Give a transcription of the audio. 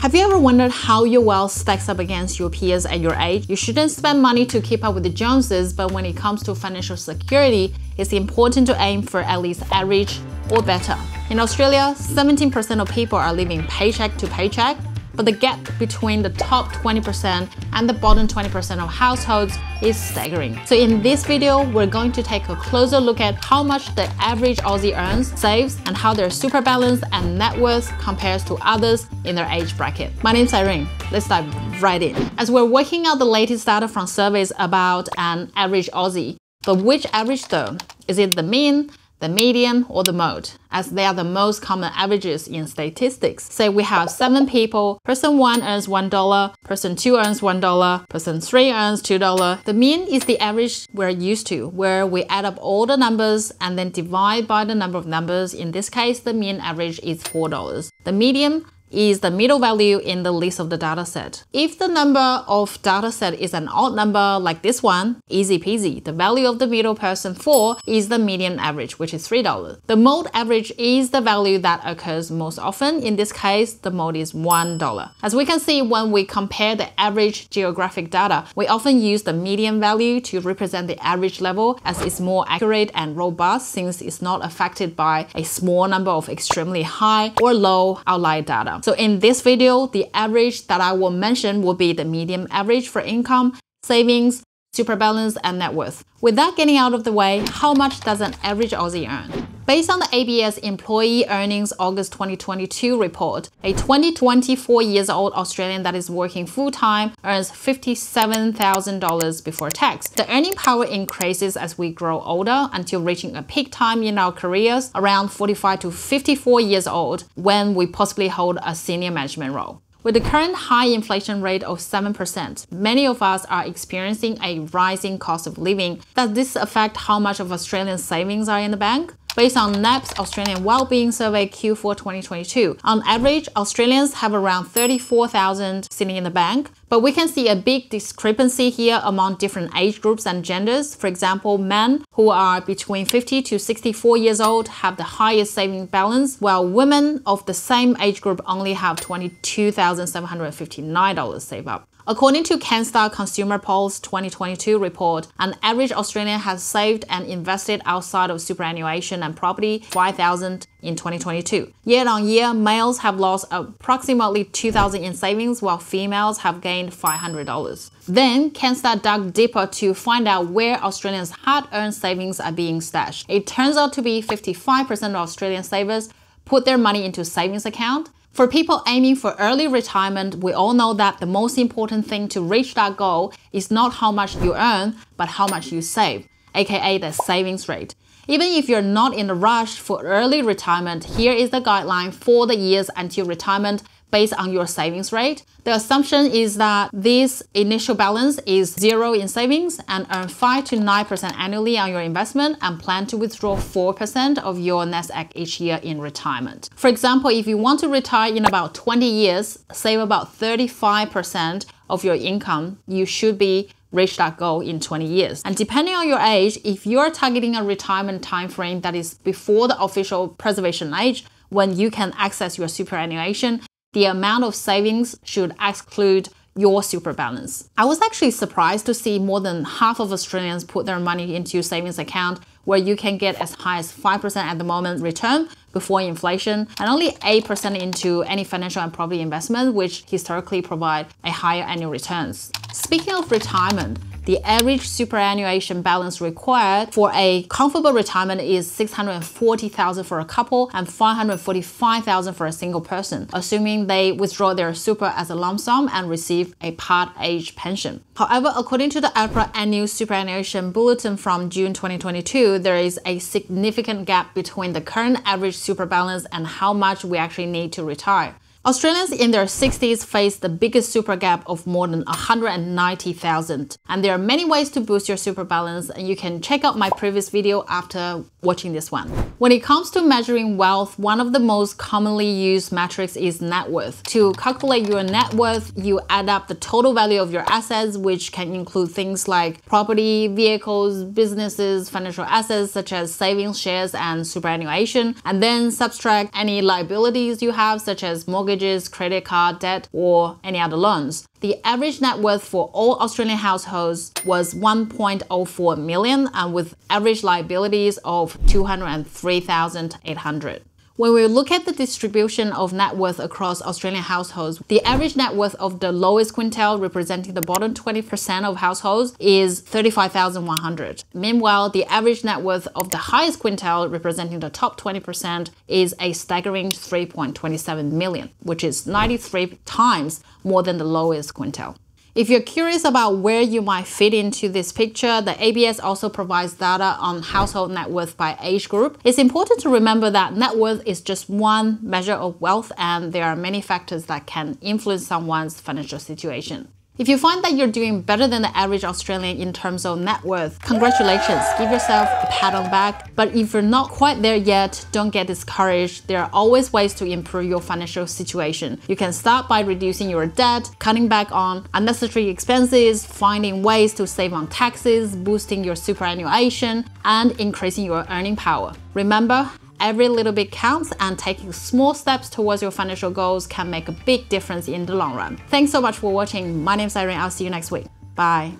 Have you ever wondered how your wealth stacks up against your peers at your age? You shouldn't spend money to keep up with the Joneses, but when it comes to financial security, it's important to aim for at least average or better. In Australia, 17% of people are living paycheck to paycheck, but the gap between the top 20% and the bottom 20% of households is staggering. So in this video, we're going to take a closer look at how much the average Aussie earns, saves, and how their super balance and net worth compares to others in their age bracket. My name's Irene. Let's dive right in. As we're working out the latest data from surveys about an average Aussie, but which average though? Is it the mean, the median, or the mode, as they are the most common averages in statistics? Say we have 7 people, person 1 earns $1, person 2 earns $1, person 3 earns $2. The mean is the average we're used to, where we add up all the numbers and then divide by the number of numbers. In this case, the mean average is $4. The median is the middle value in the list of the dataset. If the number of dataset is an odd number like this one, easy peasy. The value of the middle person 4 is the median average, which is $3. The mode average is the value that occurs most often. In this case, the mode is $1. As we can see, when we compare the average geographic data, we often use the median value to represent the average level, as it's more accurate and robust since it's not affected by a small number of extremely high or low outlier data. So in this video, the average that I will mention will be the median average for income, savings, super balance, and net worth. With that getting out of the way, how much does an average Aussie earn? Based on the ABS Employee Earnings August 2022 report, a 24 years old Australian that is working full-time earns $57,000 before tax. The earning power increases as we grow older until reaching a peak time in our careers around 45 to 54 years old, when we possibly hold a senior management role. With the current high inflation rate of 7%, many of us are experiencing a rising cost of living. Does this affect how much of Australian savings are in the bank? Based on NAB's Australian Wellbeing Survey Q4 2022, on average, Australians have around $34,000 sitting in the bank, but we can see a big discrepancy here among different age groups and genders. For example, men who are between 50 to 64 years old have the highest saving balance, while women of the same age group only have $22,759 saved up. According to Canstar Consumer Polls 2022 report, an average Australian has saved and invested outside of superannuation and property $5,000 in 2022. Year on year, males have lost approximately $2,000 in savings, while females have gained $500. Then, Canstar dug deeper to find out where Australians' hard-earned savings are being stashed. It turns out to be 55% of Australian savers put their money into savings account. For people aiming for early retirement, we all know that the most important thing to reach that goal is not how much you earn, but how much you save, aka the savings rate. Even if you're not in a rush for early retirement, here is the guideline for the years until retirement based on your savings rate. The assumption is that this initial balance is 0 in savings and earn 5 to 9% annually on your investment, and plan to withdraw 4% of your nest egg each year in retirement. For example, if you want to retire in about 20 years, save about 35% of your income, you should be reach that goal in 20 years. And depending on your age, if you're targeting a retirement time frame that is before the official preservation age, when you can access your superannuation, the amount of savings should exclude your super balance. I was actually surprised to see more than half of Australians put their money into savings account, where you can get as high as 5% at the moment return before inflation, and only 8% into any financial and property investment, which historically provide a higher annual returns. Speaking of retirement, the average superannuation balance required for a comfortable retirement is $640,000 for a couple and $545,000 for a single person, assuming they withdraw their super as a lump sum and receive a part age pension. However, according to the APRA Annual Superannuation Bulletin from June 2022, there is a significant gap between the current average super balance and how much we actually need to retire. Australians in their 60s face the biggest super gap of more than $190,000. And there are many ways to boost your super balance, and you can check out my previous video after watching this one. When it comes to measuring wealth, one of the most commonly used metrics is net worth. To calculate your net worth, you add up the total value of your assets, which can include things like property, vehicles, businesses, financial assets such as savings, shares, and superannuation, and then subtract any liabilities you have such as mortgage, mortgages, credit card debt, or any other loans. The average net worth for all Australian households was 1.04 million, and with average liabilities of 203,800. When we look at the distribution of net worth across Australian households, the average net worth of the lowest quintile, representing the bottom 20% of households, is 35,100. Meanwhile, the average net worth of the highest quintile, representing the top 20%, is a staggering 3.27 million, which is 93 times more than the lowest quintile. If you're curious about where you might fit into this picture, the ABS also provides data on household net worth by age group. It's important to remember that net worth is just one measure of wealth, and there are many factors that can influence someone's financial situation. If you find that you're doing better than the average Australian in terms of net worth, congratulations, give yourself a pat on the back. But if you're not quite there yet, don't get discouraged. There are always ways to improve your financial situation. You can start by reducing your debt, cutting back on unnecessary expenses, finding ways to save on taxes, boosting your superannuation, and increasing your earning power. Remember, every little bit counts, and taking small steps towards your financial goals can make a big difference in the long run. Thanks so much for watching. My name is Irene. I'll see you next week. Bye.